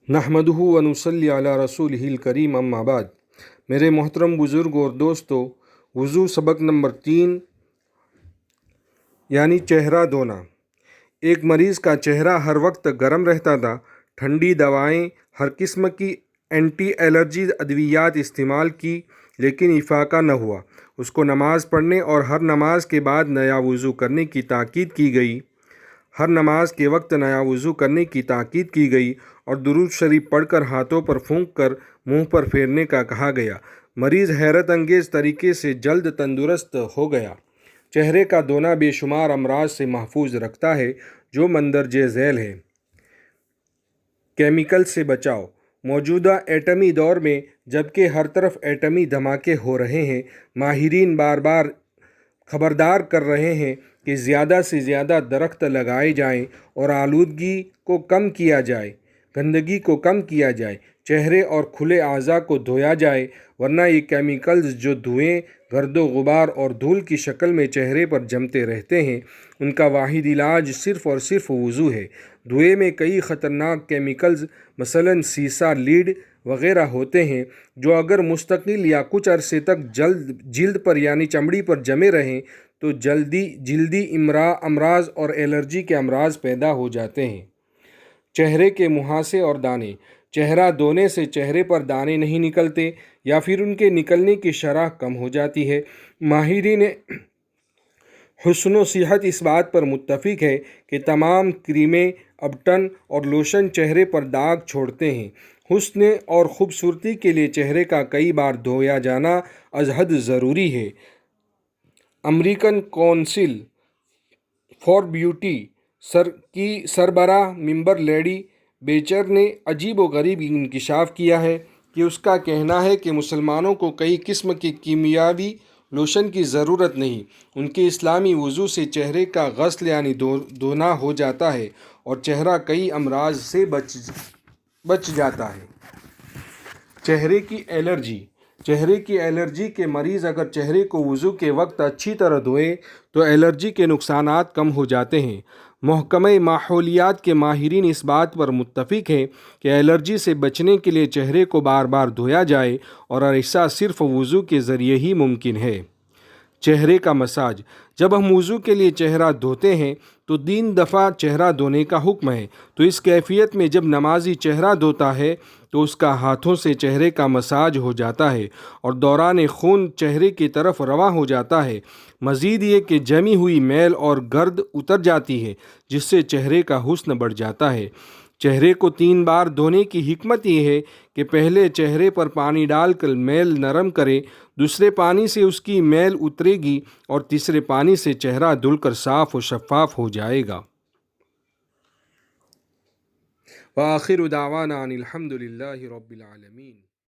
نحمدہ و نصلی علی رسولہ الکریم اما بعد۔ میرے محترم بزرگ اور دوستو، وضو سبق نمبر 3 یعنی چہرہ دھونا۔ ایک مریض کا چہرہ ہر وقت گرم رہتا تھا۔ ٹھنڈی دوائیں، ہر قسم کی اینٹی الرجی ادویات استعمال کی لیکن افاقہ نہ ہوا۔ اس کو نماز پڑھنے اور ہر نماز کے بعد نیا وضو کرنے کی تاکید کی گئی۔ ہر نماز کے وقت نیا وضو کرنے کی تاکید کی گئی اور درود شریف پڑھ کر ہاتھوں پر پھونک کر منہ پر پھیرنے کا کہا گیا۔ مریض حیرت انگیز طریقے سے جلد تندرست ہو گیا۔ چہرے کا دھونا بے شمار امراض سے محفوظ رکھتا ہے جو مندرجہ ذیل ہے۔ کیمیکل سے بچاؤ۔ موجودہ ایٹمی دور میں جبکہ ہر طرف ایٹمی دھماکے ہو رہے ہیں، ماہرین بار بار خبردار کر رہے ہیں کہ زیادہ سے زیادہ درخت لگائے جائیں اور آلودگی کو کم کیا جائے، گندگی کو کم کیا جائے، چہرے اور کھلے اعضاء کو دھویا جائے، ورنہ یہ کیمیکلز جو دھوئیں، گرد و غبار اور دھول کی شکل میں چہرے پر جمتے رہتے ہیں، ان کا واحد علاج صرف اور صرف وضو ہے۔ دھوئے میں کئی خطرناک کیمیکلز مثلاً سیسہ، لیڈ وغیرہ ہوتے ہیں جو اگر مستقل یا کچھ عرصے تک جلد پر یعنی چمڑی پر جمے رہیں تو جلدی امراض اور الرجی کے امراض پیدا ہو جاتے ہیں۔ چہرے کے مہاسے اور دانے۔ چہرہ دھونے سے چہرے پر دانے نہیں نکلتے یا پھر ان کے نکلنے کی شرح کم ہو جاتی ہے۔ ماہرین حسن و صحت اس بات پر متفق ہے کہ تمام کریمیں، ابٹن اور لوشن چہرے پر داغ چھوڑتے ہیں۔ حسن اور خوبصورتی کے لیے چہرے کا کئی بار دھویا جانا از حد ضروری ہے۔ امریکن کونسل فار بیوٹی کی سربراہ ممبر لیڈی بیچر نے عجیب و غریب انکشاف کیا ہے کہ اس کا کہنا ہے کہ مسلمانوں کو کئی قسم کے کیمیاوی لوشن کی ضرورت نہیں۔ ان کے اسلامی وضو سے چہرے کا غسل یعنی دھونا ہو جاتا ہے اور چہرہ کئی امراض سے بچ جاتا ہے۔ چہرے کی الرجی۔ چہرے کی الرجی کے مریض اگر چہرے کو وضو کے وقت اچھی طرح دھوئیں تو الرجی کے نقصانات کم ہو جاتے ہیں۔ محکمہ ماحولیات کے ماہرین اس بات پر متفق ہیں کہ الرجی سے بچنے کے لیے چہرے کو بار بار دھویا جائے اور ایسا صرف وضو کے ذریعے ہی ممکن ہے۔ چہرے کا مساج۔ جب ہم وضو کے لیے چہرہ دھوتے ہیں تو 3 دفعہ چہرہ دھونے کا حکم ہے، تو اس کیفیت میں جب نمازی چہرہ دھوتا ہے تو اس کا ہاتھوں سے چہرے کا مساج ہو جاتا ہے اور دوران خون چہرے کی طرف رواں ہو جاتا ہے۔ مزید یہ کہ جمی ہوئی میل اور گرد اتر جاتی ہے جس سے چہرے کا حسن بڑھ جاتا ہے۔ چہرے کو 3 بار دھونے کی حکمت یہ ہے کہ پہلے چہرے پر پانی ڈال کر میل نرم کریں، دوسرے پانی سے اس کی میل اترے گی اور تیسرے پانی سے چہرہ دھل کر صاف و شفاف ہو جائے گا۔ وآخر دعوانا ان الحمد للہ رب العالمین۔